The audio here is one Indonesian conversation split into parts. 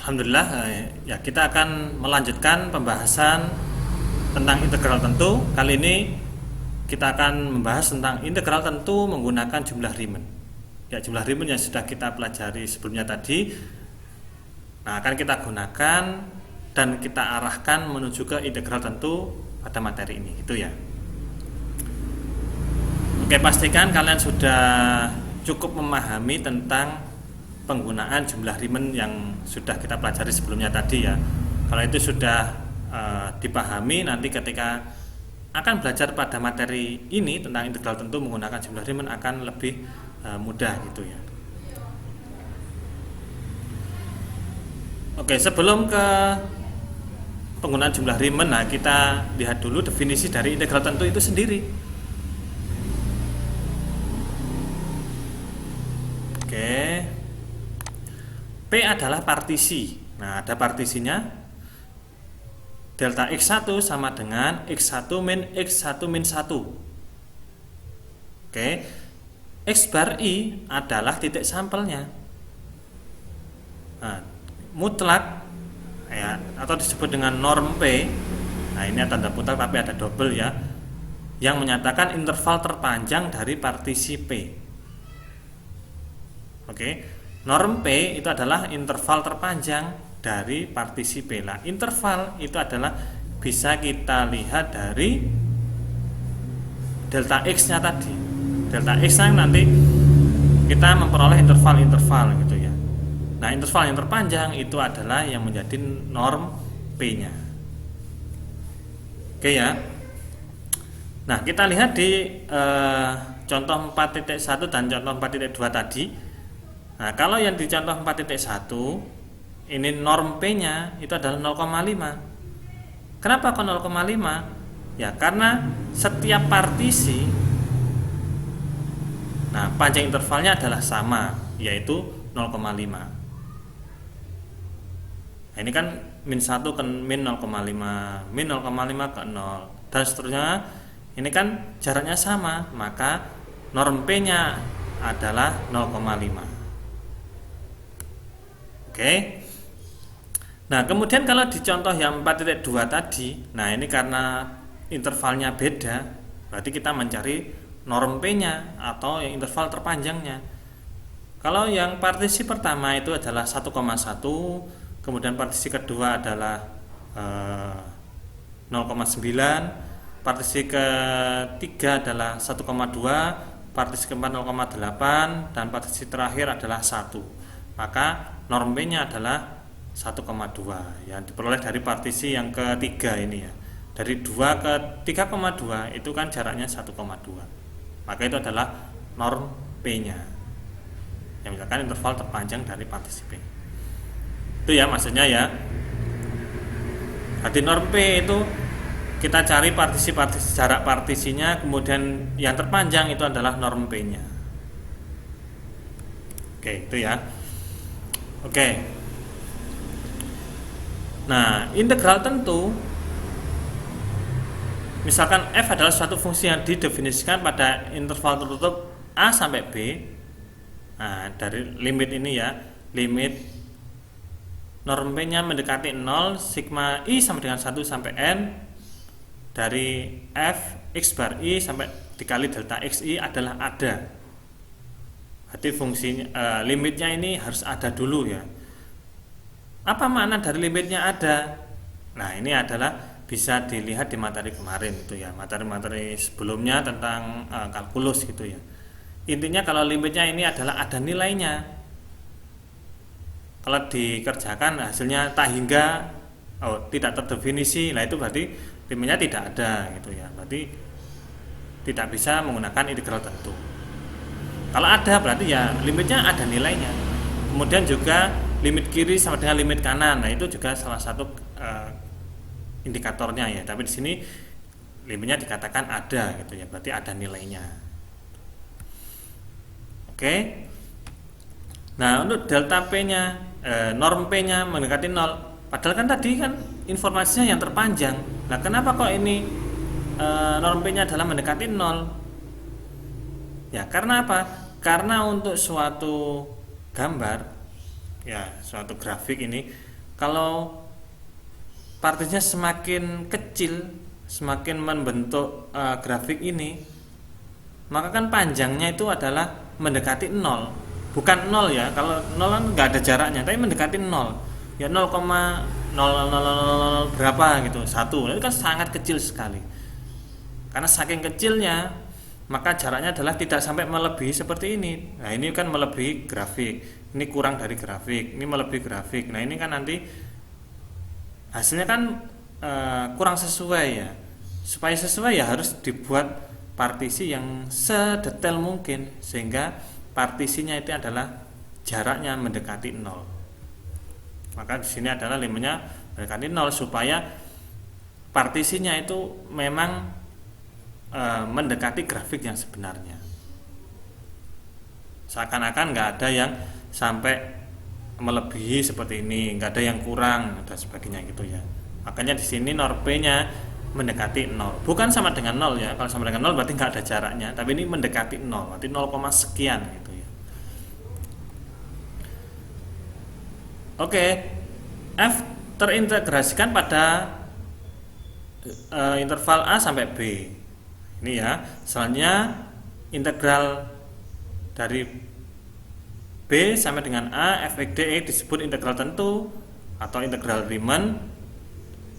Alhamdulillah, ya kita akan melanjutkan pembahasan tentang integral tentu. Kali ini kita akan membahas tentang integral tentu menggunakan jumlah Riemann. Ya, jumlah Riemann yang sudah kita pelajari sebelumnya tadi, nah akan kita gunakan dan kita arahkan menuju ke integral tentu pada materi ini, gitu ya. Oke, pastikan kalian sudah cukup memahami tentang penggunaan jumlah Riemann yang sudah kita pelajari sebelumnya tadi ya. Kalau itu sudah dipahami, nanti ketika akan belajar pada materi ini tentang integral tentu menggunakan jumlah Riemann akan lebih mudah gitu ya. Oke, sebelum ke penggunaan jumlah Riemann, nah kita lihat dulu definisi dari integral tentu itu sendiri. Oke, P adalah partisi. Nah, ada partisinya. Delta X1 sama dengan X1 min X1 min 1. Oke. X bar I adalah titik sampelnya. Nah, mutlak ya, atau disebut dengan norm P. Nah, ini tanda mutlak tapi ada double ya. Yang menyatakan interval terpanjang dari partisi P. Oke. Norm P itu adalah interval terpanjang dari partisi P. Nah, interval itu adalah bisa kita lihat dari delta X-nya tadi. Delta X-nya nanti kita memperoleh interval-interval gitu ya. Nah, interval yang terpanjang itu adalah yang menjadi norm P-nya. Oke ya. Nah, kita lihat di contoh 4.1 dan contoh 4.2 tadi. Nah, kalau yang di contoh 4.1 ini norm P-nya itu adalah 0,5. Kenapa kok 0,5? Ya, karena setiap partisi panjang intervalnya adalah sama, yaitu 0,5. Nah, ini kan min 1 ke min 0,5, min 0,5 ke 0 dan seterusnya. Ini kan jaraknya sama, maka norm P-nya adalah 0,5. Oke. Nah, kemudian kalau di contoh yang 4.2 tadi, nah ini karena intervalnya beda, berarti kita mencari norm P-nya atau yang interval terpanjangnya. Kalau yang partisi pertama itu adalah 1,1, kemudian partisi kedua adalah 0,9, partisi ketiga adalah 1,2, partisi keempat 0,8, dan partisi terakhir adalah 1. Maka norm P-nya adalah 1,2 yang diperoleh dari partisi yang ketiga ini ya. Dari 2 ke 3,2 itu kan jaraknya 1,2. Maka itu adalah norm P-nya. Yang misalkan interval terpanjang dari partisi P. Itu ya maksudnya ya. Jadi norm P itu kita cari partisi-partisi, jarak partisinya, kemudian yang terpanjang itu adalah norm P-nya. Oke, itu ya. Oke. Nah, integral tentu, misalkan f adalah suatu fungsi yang didefinisikan pada interval tertutup a sampai b. Nah, dari limit ini ya, limit norm P-nya mendekati 0, sigma i sama dengan 1 sampai n dari f x bar i sampai dikali delta xi adalah ada. Berarti fungsinya limitnya ini harus ada dulu ya. Apa makna dari limitnya ada? Nah, ini adalah bisa dilihat di materi kemarin itu ya, materi-materi sebelumnya tentang kalkulus gitu ya. Intinya kalau limitnya ini adalah ada nilainya. Kalau dikerjakan hasilnya tak hingga tidak terdefinisi, nah itu berarti limitnya tidak ada gitu ya. Berarti tidak bisa menggunakan integral tentu. Kalau ada berarti ya limitnya ada nilainya. Kemudian juga limit kiri sama dengan limit kanan. Nah, itu juga salah satu indikatornya ya. Tapi di sini limitnya dikatakan ada gitu ya. Berarti ada nilainya. Oke. Nah, untuk delta P-nya, norm P-nya mendekati 0. Padahal kan tadi kan informasinya yang terpanjang. Nah, kenapa kok ini norm P-nya adalah mendekati 0? Ya, karena apa? Karena untuk suatu gambar ya, suatu grafik ini kalau partisinya semakin kecil, semakin membentuk grafik ini, maka kan panjangnya itu adalah mendekati 0. Bukan 0 ya, kalau 0 kan nggak ada jaraknya, tapi mendekati 0. Ya 0,0000 berapa gitu, 1. Itu kan sangat kecil sekali. Karena saking kecilnya, maka jaraknya adalah tidak sampai melebihi seperti ini. Nah, ini kan melebihi grafik. Ini kurang dari grafik, ini melebihi grafik. Nah, ini kan nanti hasilnya kan kurang sesuai ya. Supaya sesuai ya harus dibuat partisi yang sedetail mungkin, sehingga partisinya itu adalah jaraknya mendekati 0. Maka di sini adalah limitnya mendekati 0 supaya partisinya itu memang mendekati grafik yang sebenarnya. Seakan-akan nggak ada yang sampai melebihi seperti ini, nggak ada yang kurang dan sebagainya gitu ya. Makanya di sini norp-nya mendekati 0. Bukan sama dengan 0 ya. Kalau sama dengan 0 berarti nggak ada jaraknya, tapi ini mendekati 0, berarti 0, sekian gitu ya. Oke. F terintegrasikan pada interval A sampai B. Ini ya. Selanjutnya integral dari B sampai dengan A f(x) dx disebut integral tentu atau integral Riemann.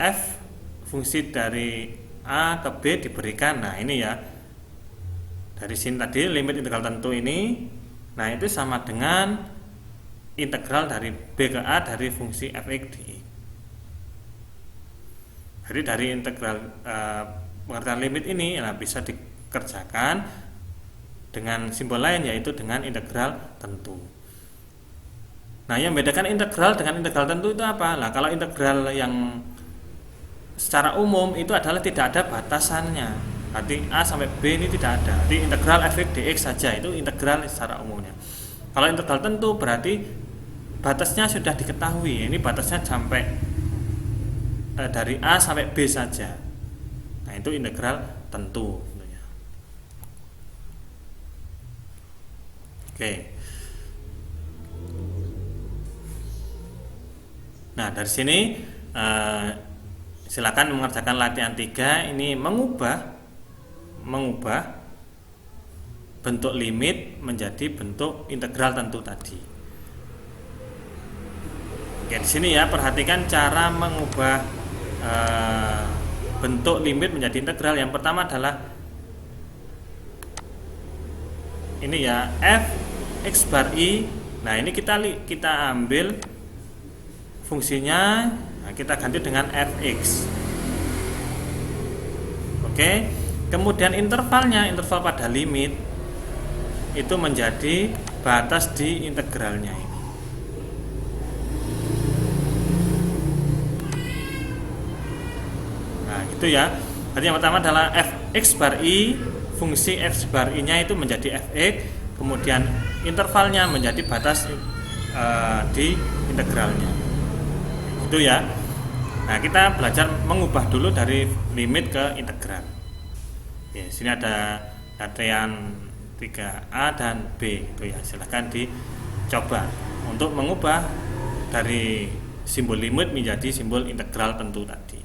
F fungsi dari A ke B diberikan. Nah, ini ya. Dari sini tadi limit integral tentu ini, nah itu sama dengan integral dari B ke A dari fungsi f(x) dx. Jadi dari integral pengertian limit ini bisa dikerjakan dengan simbol lain, yaitu dengan integral tentu. Nah, yang membedakan integral dengan integral tentu itu apa? Nah, kalau integral yang secara umum itu adalah tidak ada batasannya. Berarti A sampai B ini tidak ada. Jadi integral f(x) dx saja itu integral secara umumnya. Kalau integral tentu berarti batasnya sudah diketahui. Ini batasnya sampai dari A sampai B saja. Nah, itu integral tentu. Oke. Nah, dari sini silakan mengerjakan latihan 3 ini mengubah bentuk limit menjadi bentuk integral tentu tadi. Oke, di sini ya perhatikan cara mengubah bentuk limit menjadi integral. Yang pertama adalah ini ya, f(x bar i). Nah, ini kita ambil fungsinya, nah, kita ganti dengan fx. Oke. Kemudian intervalnya, interval pada limit itu menjadi batas di integralnya ini. Nah, itu ya. Jadi yang pertama adalah fx bar i, fungsi f bar i-nya itu menjadi fx, kemudian intervalnya menjadi batas di integralnya. Itu ya. Nah, kita belajar mengubah dulu dari limit ke integral. Oke, sini ada latihan 3A dan B. Itu ya, silahkan dicoba untuk mengubah dari simbol limit menjadi simbol integral tentu tadi.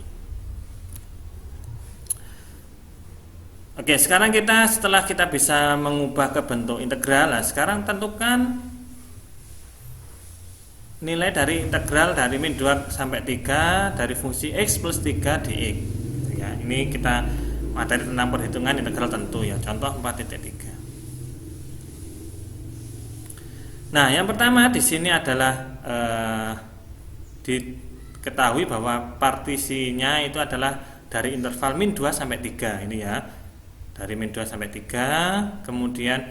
Oke, sekarang setelah kita bisa mengubah ke bentuk integral, nah sekarang tentukan nilai dari integral dari min 2 sampai 3 dari fungsi x plus 3 dx. Ya, ini kita materi tentang perhitungan integral tentu ya, contoh 4.3. Nah, yang pertama di sini adalah diketahui bahwa partisinya itu adalah dari interval min 2 sampai 3 ini ya. Dari min 2 sampai 3, kemudian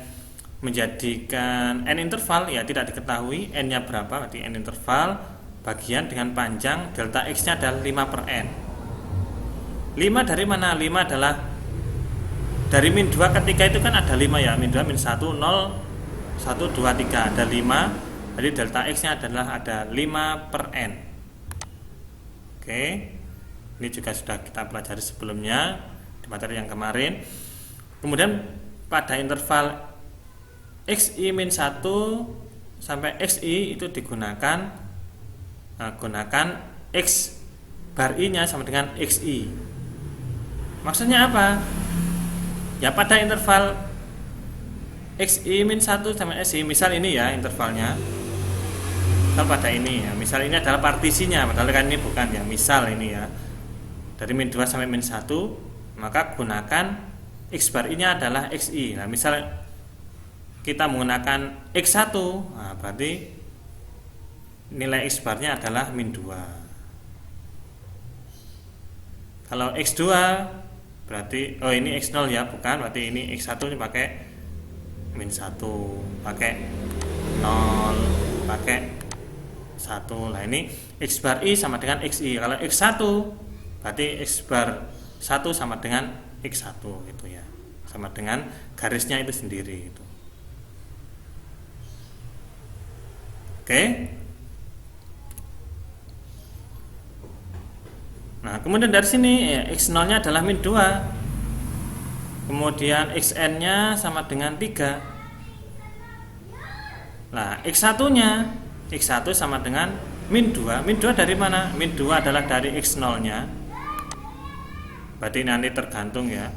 menjadikan n interval ya tidak diketahui n-nya berapa, berarti n interval bagian dengan panjang delta x-nya adalah 5/n. 5 dari mana? 5 adalah dari min 2 ke 3 itu kan ada 5 ya, min 2, min 1, 0, 1, 2, 3 ada 5. Jadi delta x-nya adalah ada 5/n. Oke. Ini juga sudah kita pelajari sebelumnya di materi yang kemarin. Kemudian pada interval xi min 1 sampai xi itu digunakan gunakan X bar I nya sama dengan XI. Maksudnya apa? Ya pada interval XI min 1 sama XI, misal ini ya intervalnya, misal pada ini ya, misal ini adalah partisinya, padahal kan ini bukan ya, misal ini ya dari min 2 sampai min 1, maka gunakan X bar I nya adalah XI. Nah misal kita menggunakan X1, nah berarti nilai X bar nya adalah min 2. Kalau X2 berarti, oh ini X0 ya, bukan, berarti ini X1 ini pakai min 1, pakai 0, pakai 1. Nah ini X bar I sama dengan XI. Kalau X1 berarti X bar 1 sama dengan X1 gitu ya, sama dengan garisnya itu sendiri itu. Oke. Nah kemudian dari sini ya, X0 nya adalah min 2, kemudian Xn nya sama dengan 3. Nah X1 nya, X1 sama dengan min 2. Min 2 dari mana? Min 2 adalah dari X0 nya, berarti nanti tergantung ya.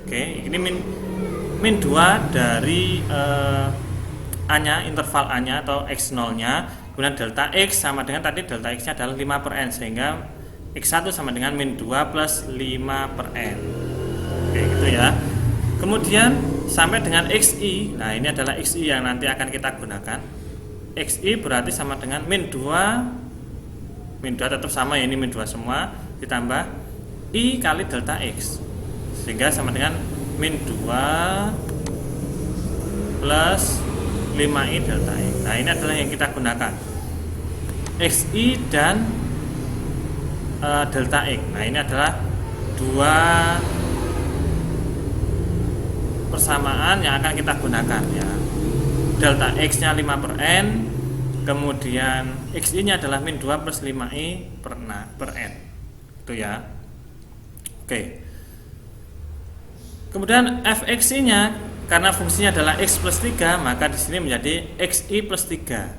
Oke, ini min 2 dari A nya, interval A nya atau X0 nya, kemudian delta X sama dengan tadi delta X nya adalah 5/n, sehingga X1 sama dengan min 2 plus 5/n. Oke gitu ya. Kemudian sampai dengan XI. Nah ini adalah XI yang nanti akan kita gunakan. XI berarti sama dengan min 2, min 2 tetap sama ya, ini min 2 semua, ditambah I kali delta X, sehingga sama dengan min 2 plus 5I delta X. Nah ini adalah yang kita gunakan, XI dan delta X. Nah ini adalah dua persamaan yang akan kita gunakan ya. Delta X nya 5/n, kemudian XI nya adalah min 2 plus 5I per n itu ya. Oke. Kemudian fxi nya, karena fungsinya adalah X plus 3, maka di sini menjadi XI plus 3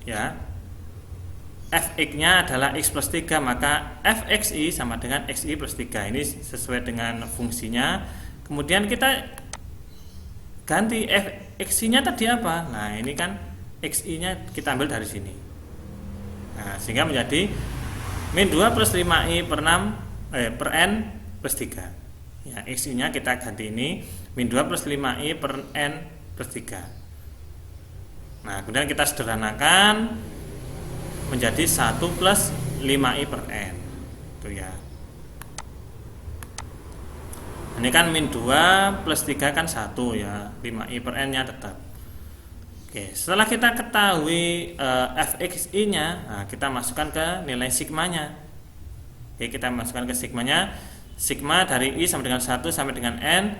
ya. Fx nya adalah X plus 3, maka fxi sama dengan XI plus 3. Ini sesuai dengan fungsinya. Kemudian kita ganti xi nya tadi apa? Nah ini kan xi nya kita ambil dari sini. Nah sehingga menjadi min 2 plus 5i per n plus 3 ya. Xi nya kita ganti ini min 2 plus 5i per n plus 3. Nah kemudian kita sederhanakan menjadi 1 plus 5i per n itu ya. Ini kan min 2 plus 3 kan 1 ya, 5i per n nya tetap. Oke, setelah kita ketahui fxi nya, nah, kita masukkan ke nilai sigmanya. Oke, kita masukkan ke sigmanya. Sigma dari i sama dengan 1 sampai dengan n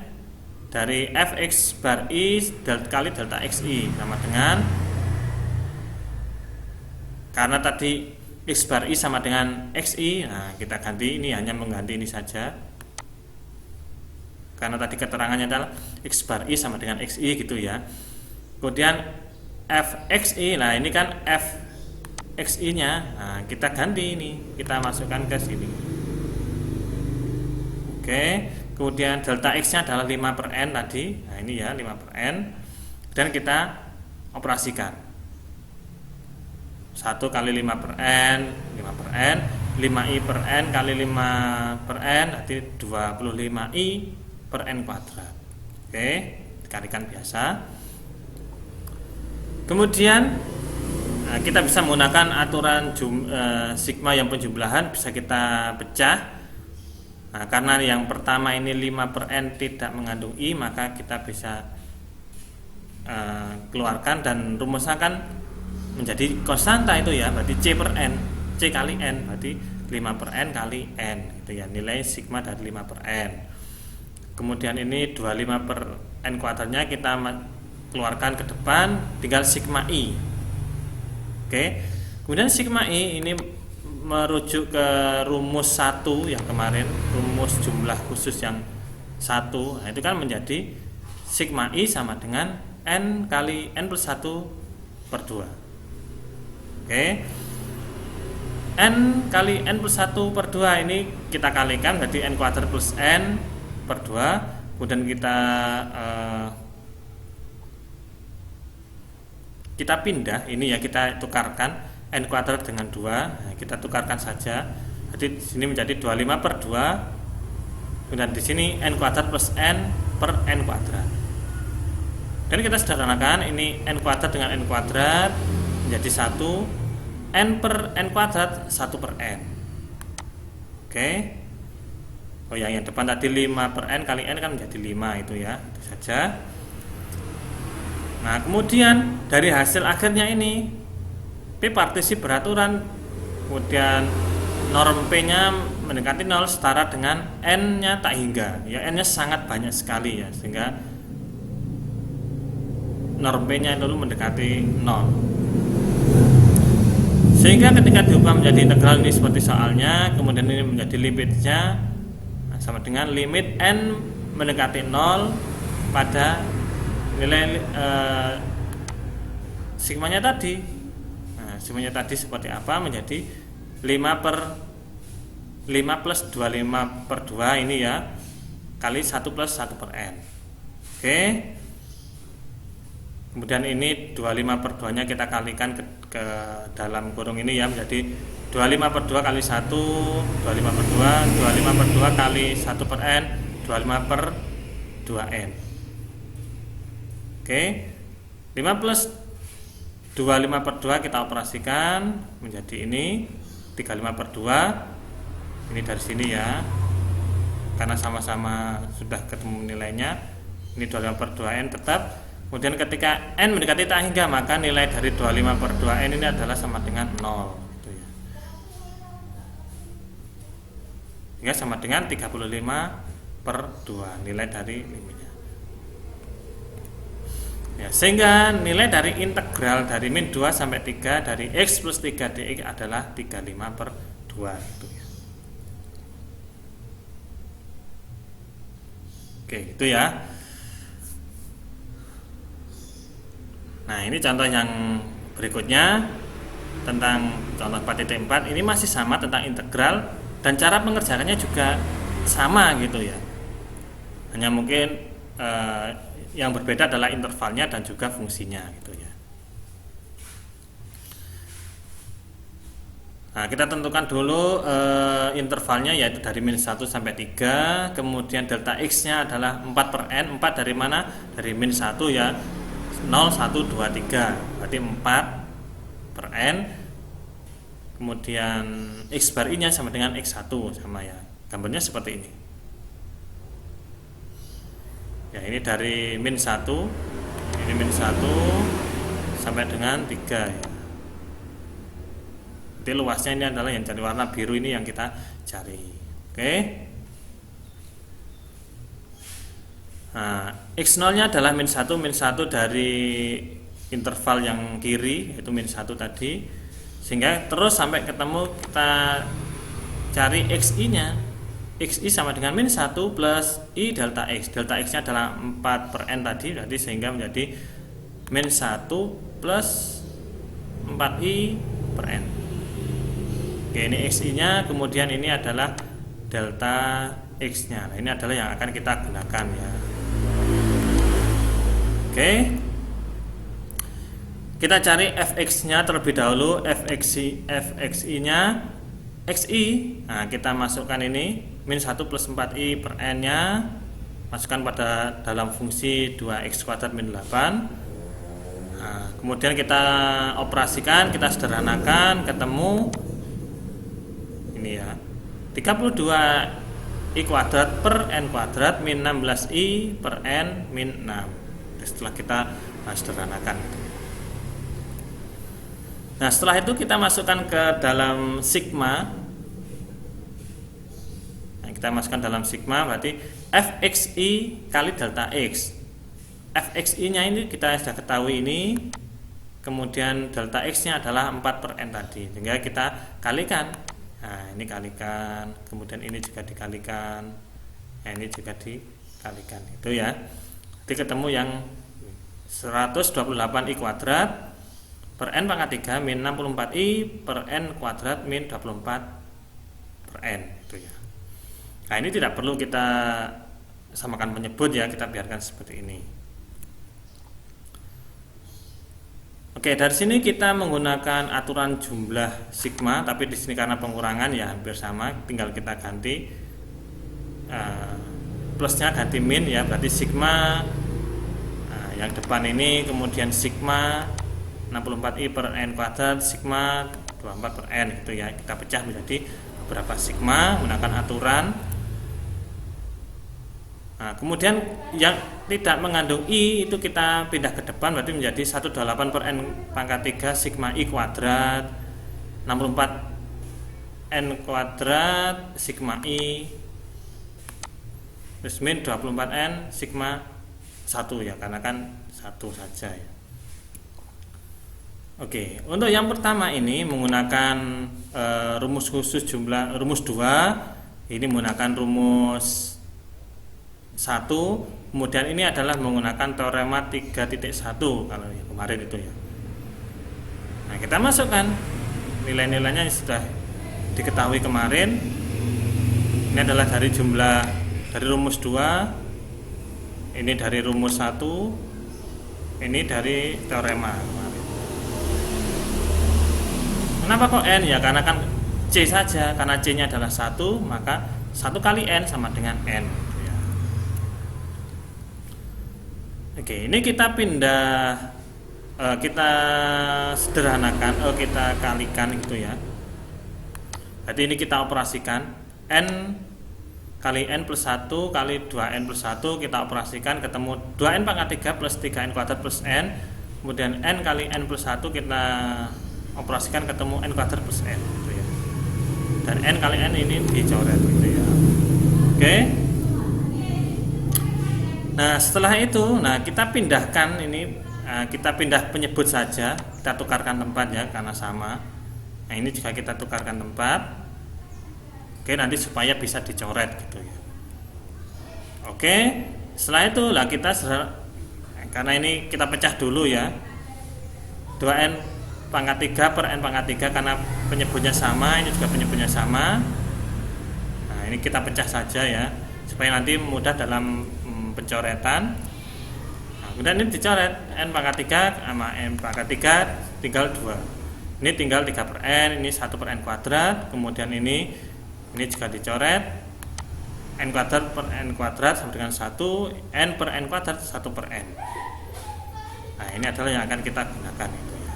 dari fx bar i kali delta xi sama dengan, karena tadi x bar i sama dengan xi, nah kita ganti ini, hanya mengganti ini saja. Karena tadi keterangannya adalah x bar i sama dengan xi gitu ya. Kemudian fxi, nah ini kan fxi nya, nah kita ganti ini, kita masukkan ke sini. Oke, kemudian delta x nya adalah 5/n tadi, nah ini ya 5/n, dan kita operasikan 1 kali 5/n, 5/n, 5i per n kali 5/n, nanti 25i per n kuadrat. Oke, dikalikan biasa. Kemudian kita bisa menggunakan aturan sigma yang penjumlahan, bisa kita pecah. Nah, karena yang pertama ini 5/n tidak mengandung i, maka kita bisa keluarkan dan rumuskan menjadi konstanta itu ya, berarti c per n, c kali n, berarti 5/n kali n gitu ya, nilai sigma dari 5/n. Kemudian ini 25 per n kuadratnya kita keluarkan ke depan, tinggal sigma i. Oke. Kemudian sigma i ini merujuk ke rumus 1 yang kemarin, rumus jumlah khusus yang 1. Nah, itu kan menjadi sigma I sama dengan N kali N plus 1 per 2. Oke, N kali N plus 1 per 2 ini kita kalikan jadi N kuadrat plus N per 2. Kemudian kita pindah ini ya, kita tukarkan N kuadrat dengan 2. Nah, kita tukarkan saja. Jadi di sini menjadi 25 per 2. Dan di sini N kuadrat plus N per N kuadrat. Dan kita sederhanakan ini N kuadrat dengan N kuadrat menjadi 1. N per N kuadrat 1 per N. Oke. Oh yang depan tadi 5 per N kali N kan menjadi 5 itu ya. Itu saja. Nah kemudian dari hasil akhirnya ini P partisip beraturan, kemudian norm P nya mendekati 0 setara dengan N nya tak hingga. Ya N nya sangat banyak sekali ya, sehingga norm P nya dulu mendekati 0. Sehingga ketika diubah menjadi integral ini seperti soalnya, kemudian ini menjadi limitnya sama dengan limit N mendekati 0 pada nilai sigmanya tadi. Nah, sigmanya tadi seperti apa? Menjadi 5 plus 25 per 2 ini ya, kali 1 plus 1 per N. Oke. Kemudian ini 25 per 2 nya kita kalikan ke dalam kurung ini ya, menjadi 25 per 2 kali 1, 25 per 2, 25 per 2 kali 1 per N, 25 per 2N. Oke, 5 plus 25 per 2 kita operasikan menjadi ini 35 per 2. Ini dari sini ya, karena sama-sama sudah ketemu nilainya. Ini 25 per 2N tetap. Kemudian ketika N mendekati tak hingga, maka nilai dari 25 per 2N ini adalah sama dengan 0 gitu ya. Hingga sama dengan 35 per 2 nilai dari limitnya ya, sehingga nilai dari integral dari min 2 sampai 3 dari X plus 3 dx adalah 35 per 2 gitu ya. Oke itu ya. Nah ini contoh yang berikutnya tentang contoh 4.4. Ini masih sama tentang integral dan cara pengerjaannya juga sama gitu ya. Hanya mungkin yang berbeda adalah intervalnya dan juga fungsinya gitu ya. Nah kita tentukan dulu intervalnya, yaitu dari min 1 sampai 3. Kemudian delta X nya adalah 4 per N. 4 dari mana? Dari min 1 ya, 0, 1, 2, 3 berarti 4 per N. Kemudian X bar I nya sama dengan X1 sama ya, gambarnya seperti ini ya. Ini dari min 1, ini min 1 sampai dengan 3 ya. Jadi luasnya ini adalah yang jadi warna biru ini yang kita cari. Oke. Nah, X0 nya adalah min 1 dari interval yang kiri, yaitu min 1 tadi. Sehingga terus sampai ketemu kita cari XI nya. XI sama dengan min 1 plus I delta X. Delta X nya adalah 4 per N tadi, berarti sehingga menjadi min 1 plus 4I per N. Oke, ini XI nya, kemudian ini adalah delta X nya. Nah, ini adalah yang akan kita gunakan ya. Oke, kita cari fx-nya terlebih dahulu. fxi nya xi, nah kita masukkan ini min 1 plus 4i per n nya, masukkan pada dalam fungsi 2x kuadrat min 8. Nah, kemudian kita operasikan, kita sederhanakan, ketemu ini ya, 32i kuadrat per n kuadrat min 16i per n min 6. Setelah kita sederhanakan. Nah setelah itu kita masukkan ke dalam sigma. Nah, kita masukkan dalam sigma berarti fxi kali delta x. Fxi nya ini kita sudah ketahui ini. Kemudian delta x nya adalah 4 per n tadi, sehingga kita kalikan. Nah ini kalikan, kemudian ini juga dikalikan, nah, ini juga dikalikan, itu ya. Jadi ketemu yang 128i kuadrat per n pangkat 3 min 64i per n kuadrat min 24 per n itu ya. Nah, ini tidak perlu kita samakan penyebut ya, kita biarkan seperti ini. Oke, dari sini kita menggunakan aturan jumlah sigma, tapi di sini karena pengurangan ya hampir sama, tinggal kita ganti plusnya ganti min ya, berarti sigma yang depan ini, kemudian sigma 64i per n kuadrat, sigma 24 per n gitu ya. Kita pecah menjadi beberapa sigma menggunakan aturan. Nah, kemudian yang tidak mengandung i itu kita pindah ke depan, berarti menjadi 128 per n pangkat 3 sigma i kuadrat 64 n kuadrat sigma i terus min 24 n sigma 1 ya, karena kan 1 saja ya. Oke, untuk yang pertama ini menggunakan rumus khusus jumlah, rumus 2 ini menggunakan rumus 1, kemudian ini adalah menggunakan teorema 3.1 kalau yang kemarin itu ya. Nah, kita masukkan nilai-nilainya yang sudah diketahui kemarin. Ini adalah dari jumlah, dari rumus 2, ini dari rumus 1, ini dari teorema kemarin. Kenapa kok n ya? Karena kan c saja, karena c nya adalah 1, maka 1 kali n sama dengan n. Oke, ini kita pindah, kita sederhanakan, kita kalikan gitu ya. Jadi ini kita operasikan n kali n plus 1 kali 2n plus 1, kita operasikan ketemu 2n pangkat 3 plus 3n kuadrat plus n. Kemudian n kali n plus 1 kita operasikan ketemu n kuadrat plus n gitu ya. Dan n kali n ini dicoret gitu ya. Oke. Nah, setelah itu, kita pindahkan ini, kita pindah penyebut saja, kita tukarkan tempat ya, karena sama. Nah, ini juga kita tukarkan tempat. Oke, nanti supaya bisa dicoret gitu ya. Oke, setelah itu lah kita karena ini kita pecah dulu ya. 2n pangkat 3 per n pangkat 3 karena penyebutnya sama, ini juga penyebutnya sama. Nah, ini kita pecah saja ya, supaya nanti mudah dalam pencoretan. Nah, kemudian ini dicoret n pangkat 3 sama n pangkat 3 tinggal 2. Ini tinggal 3 per n, ini 1 per n kuadrat. Kemudian ini juga dicoret n kuadrat per n kuadrat sama dengan 1, n per n kuadrat 1 per n. Nah, ini adalah yang akan kita gunakan itu ya.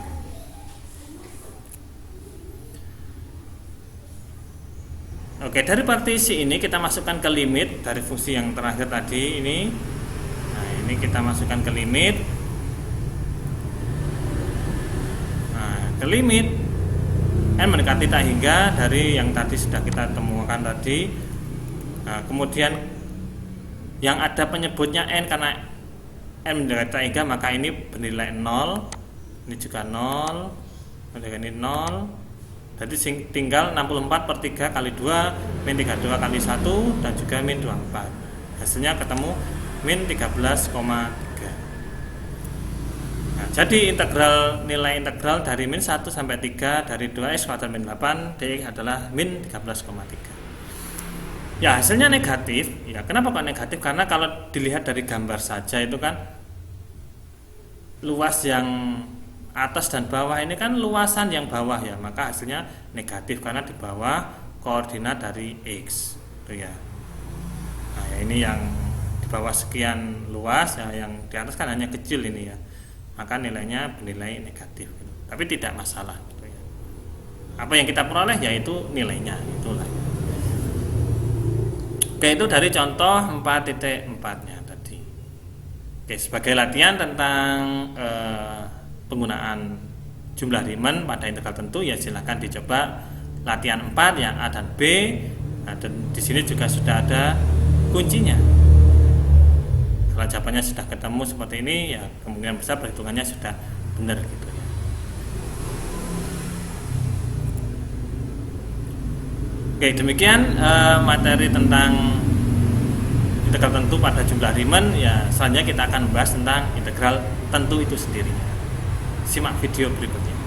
Oke, dari partisi ini kita masukkan ke limit dari fungsi yang terakhir tadi ini. Nah, ini kita masukkan ke limit. Nah, ke limit n mendekati tak hingga dari yang tadi sudah kita temukan tadi. Nah, kemudian yang ada penyebutnya n karena n mendekati tak hingga, maka ini bernilai 0. Ini juga 0. Ini 0. Jadi tinggal 64 per 3 kali 2 min 32 kali 1 dan juga min 24. Hasilnya ketemu min 13,3. Nah, jadi nilai integral dari min 1 sampai 3 dari 2x kuadrat min 8 dx adalah min 13,3. Ya, hasilnya negatif. Ya, kenapa kok negatif? Karena kalau dilihat dari gambar saja itu kan luas yang atas dan bawah ini kan luasan yang bawah ya, maka hasilnya negatif karena di bawah koordinat dari x itu ya. Nah, ya ini yang di bawah sekian luas ya, yang di atas kan hanya kecil ini ya, maka nilainya bernilai negatif gitu. Tapi tidak masalah gitu ya. Apa yang kita peroleh yaitu nilainya itulah. Oke, itu dari contoh 4.4-nya tadi. Oke, sebagai latihan tentang penggunaan jumlah Riemann pada integral tentu ya, silahkan dicoba latihan 4 ya, A dan B. Nah, dan di sini juga sudah ada kuncinya. Kalau jawabannya sudah ketemu seperti ini ya, kemungkinan besar perhitungannya sudah benar gitu ya. Oke, demikian materi tentang integral tentu pada jumlah Riemann, ya selanjutnya kita akan membahas tentang integral tentu itu sendiri. Simak video berikutnya.